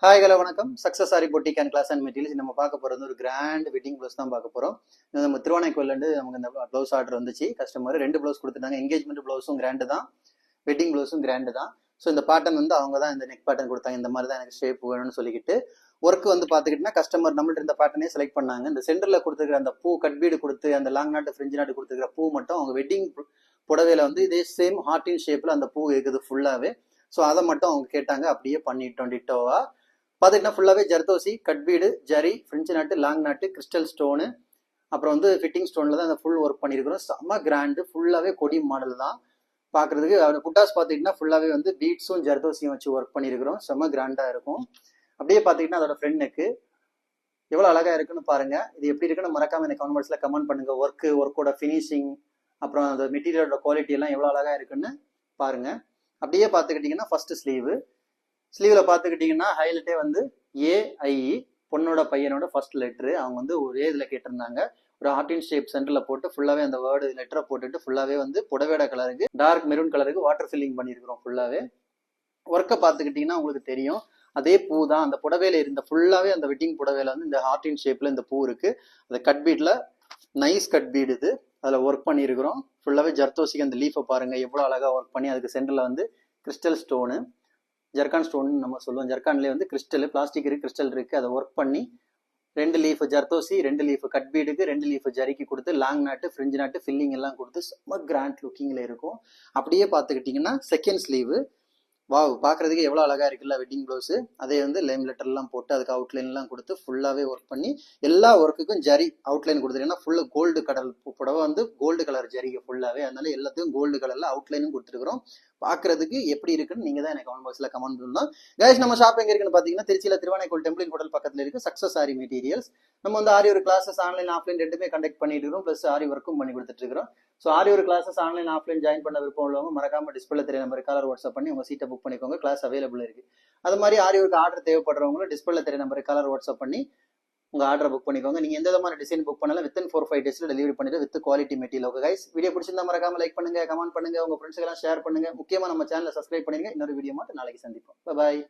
Hi hello வணக்கம். Success sari boutique and class and materials. நம்ம பார்க்க போகிறது ஒரு கிராண்ட் வெட்டிங் ப்ளவுஸ் தான் பார்க்க போகிறோம். நம்ம திருவானைக்கோயிலேருந்து நமக்கு இந்த ப்ளவுஸ் ஆர்டர் வந்துச்சு. கஸ்டமர் 2 ப்ளவுஸ் கொடுத்துட்டாங்க. எங்கேஜ்மெண்ட் ப்ளவுஸும் கிராண்டு தான், வெட்டிங் ப்ளவுஸும் கிராண்டு தான். ஸோ இந்த பேட்டர்ன் வந்து அவங்க தான் இந்த நெக் பேட்டர்ன் கொடுத்தாங்க. இந்த மாதிரி தான் எனக்கு ஷேப் வேணும்னு சொல்லிக்கிட்டு ஒர்க் வந்து பார்த்துக்கிட்டிங்கன்னா கஸ்டமர் நம்மள்ட்ட இந்த பேட்டர்னே செலக்ட் பண்ணாங்க. இந்த சென்டரில் கொடுத்துருக்கிற அந்த பூ கட் பீடு கொடுத்து அந்த லாங் நாட்டு ஃப்ரிஞ்சு நாட்டு கொடுத்துருக்கிற பூ மட்டும் அவங்க வெட்டிங் புடவையில வந்து இதே சேம் ஹார்டின் ஷேப்பில் அந்த பூ இருக்குது ஃபுல்லாகவே. ஸோ அதை மட்டும் அவங்க கேட்டாங்க, அப்படியே பண்ணிட்டோம் டிட்டோவா. பார்த்துக்கிட்டா ஃபுல்லாகவே ஜர்தோசி, கட்பீடு, ஜரி, ஃப்ரெஞ்சு நாட்டு, லாங் நாட்டு, கிறிஸ்டல் ஸ்டோனு, அப்புறம் வந்து ஃபிட்டிங் ஸ்டோனில் தான் அந்த ஃபுல் ஒர்க் பண்ணியிருக்கிறோம். செம்ம கிராண்டு, ஃபுல்லாகவே கொடி மாடல் தான் பார்க்குறதுக்கு. அவர் புட்டாஸ் பார்த்துக்கிட்டிங்கன்னா ஃபுல்லாகவே வந்து பீட்ஸும் ஜர்தோசியும் வச்சு ஒர்க் பண்ணியிருக்கிறோம். செம்ம கிராண்டாக இருக்கும். அப்படியே பார்த்துக்கிட்டிங்கன்னா அதோட ஃப்ரெண்டுக்கு எவ்வளோ அழகாக இருக்குன்னு பாருங்கள். இது எப்படி இருக்குன்னு மறக்காமல் எனக்கு கமெண்ட்ஸில் கமெண்ட் பண்ணுங்கள். ஒர்க்கோட ஃபினிஷிங், அப்புறம் அந்த மெட்டீரியலோட குவாலிட்டி எல்லாம் எவ்வளோ அழகாக இருக்குன்னு பாருங்கள். அப்படியே பார்த்துக்கிட்டிங்கன்னா ஃபர்ஸ்ட் ஸ்லீவ்ல பார்த்துக்கிட்டிங்கன்னா ஹைலைட்டே வந்து ஏஐஇ, பொண்ணோட பையனோட ஃபர்ஸ்ட் லெட்ரு. அவங்க வந்து ஒரே இதில் கேட்டிருந்தாங்க. ஒரு ஹார்டின் ஷேப் சென்டரில் போட்டு ஃபுல்லாகவே அந்த வேர்டு லெட்டரை போட்டுட்டு ஃபுல்லாகவே வந்து புடவையோட கலருக்கு டார்க் மெரூன் கலருக்கு வாட்டர் ஃபில்லிங் பண்ணியிருக்கிறோம். ஃபுல்லாகவே ஒர்க்கை பார்த்துக்கிட்டிங்கன்னா உங்களுக்கு தெரியும். அதே பூ தான் அந்த புடவையில இருந்த ஃபுல்லாகவே அந்த வெட்டிங் புடவையில வந்து இந்த ஹார்டின் ஷேப்பில் இந்த பூ இருக்குது. அந்த கட் பீட்டில் நைஸ் கட் பீடு இது, அதில் ஒர்க் பண்ணியிருக்கிறோம். ஃபுல்லாகவே ஜர்தோசிக்கு அந்த லீஃபை பாருங்கள் எவ்வளோ அழகாக ஒர்க் பண்ணி அதுக்கு சென்டரில் வந்து கிறிஸ்டல் ஸ்டோனு, ஜர்கான் ஸ்டோன் நம்ம சொல்லுவோம். ஜர்கான்லேயே வந்து கிறிஸ்டல், பிளாஸ்டிக் இருக்குது, கிறிஸ்டல் இருக்குது. அதை ஒர்க் பண்ணி 2 லீஃப் ஜர்தோசி, 2 லீஃப் கட் பீடுக்கு, 2 லீஃப் ஜரிக்கு கொடுத்து லாங் நாட்டு, ஃப்ரிஞ்சு நாட்டு, ஃபில்லிங் எல்லாம் கொடுத்து செம்ம கிராண்ட் லுக்கிங்கில் இருக்கும். அப்படியே பார்த்துக்கிட்டிங்கன்னா செகண்ட் ஸ்லீவு வாவ், பார்க்குறதுக்கு எவ்வளோ அழகாக இருக்குல்ல வெட்டிங் ப்ளவுஸு. அதே வந்து லைம் லெட்டர்லாம் போட்டு அதுக்கு அவுட்லைன்லாம் கொடுத்து ஃபுல்லாகவே ஒர்க் பண்ணி எல்லா ஒர்க்குக்கும் ஜரி அவுட்லைன் கொடுத்துருக்கேன்னா ஃபுல்லு கோல்டு கடல் புடவை வந்து கோல்டு கலர் ஜரிகை ஃபுல்லாகவே, அதனால எல்லாத்துக்கும் கோல்டு கலரில் அவுட்லைனும் கொடுத்துருக்குறோம். பார்க்குறதுக்கு எப்படி இருக்குன்னு நீங்கள் தான் எனக்கு கமெண்ட் பாக்ஸில் கமெண்ட் பண்ணலாம். கைஸ், நம்ம ஷாப் எங்கே இருக்குன்னு பார்த்தீங்கன்னா திருச்சியில் திருவானைக்கோயில் டெம்பிள் ஹோட்டல் பக்கத்தில் இருக்குது சக்ஸஸ் சாரி மெட்டீரியல்ஸ். நம்ம வந்து ஆரி ஒரு கிளாஸஸ் ஆன்லைன் ஆஃப்லைன் ரெண்டுமே கண்டக்ட் பண்ணிட்டு இருக்கோம். ப்ளஸ் ஆரி ஒர்க்கும் பண்ணி கொடுத்துட்டு இருக்கிறோம். ஸோ ஆரி ஒரு கிளாஸஸ் ஆன்லைன் ஆஃப்லைன் ஜாயின் பண்ண விருப்பம் உள்ளவங்க மறக்காம டிஸ்பிளே தெரிய நம்பர் காலர் வாட்ஸ்அப் பண்ணி உங்கள் சீட்டை புக் பண்ணிக்கோங்க. கிளாஸ் அவைலபிள் இருக்கு. அது மாதிரி ஆரி ஒரு ஆர்டர் தேவைப்படுறவங்களும் டிஸ்பிளே தெரிய நம்பர் காலர் வாட்ஸ்அப் பண்ணி உங்கள் ஆர்டர் புக் பண்ணிக்கோங்க. நீங்கள் எந்த விதமான டிசைன் புக் பண்ணாலும் வித்தின் 4-5 டேஸில் டெலிவரி பண்ணிட்டு with quality material. Okay guys, video பிடிச்சிருந்தா மறக்காம லைக் பண்ணுங்க, கமெண்ட் பண்ணுங்க, உங்கள் ஃப்ரெண்ட்ஸ்க்கெல்லாம் ஷேர் பண்ணுங்க. முக்கியமாக நம்ம சேனலை சப்ஸ்கிரைப் பண்ணுங்க. இன்னொரு வீடியோ மட்டும் நாளைக்கு சந்திப்போம். பாய்.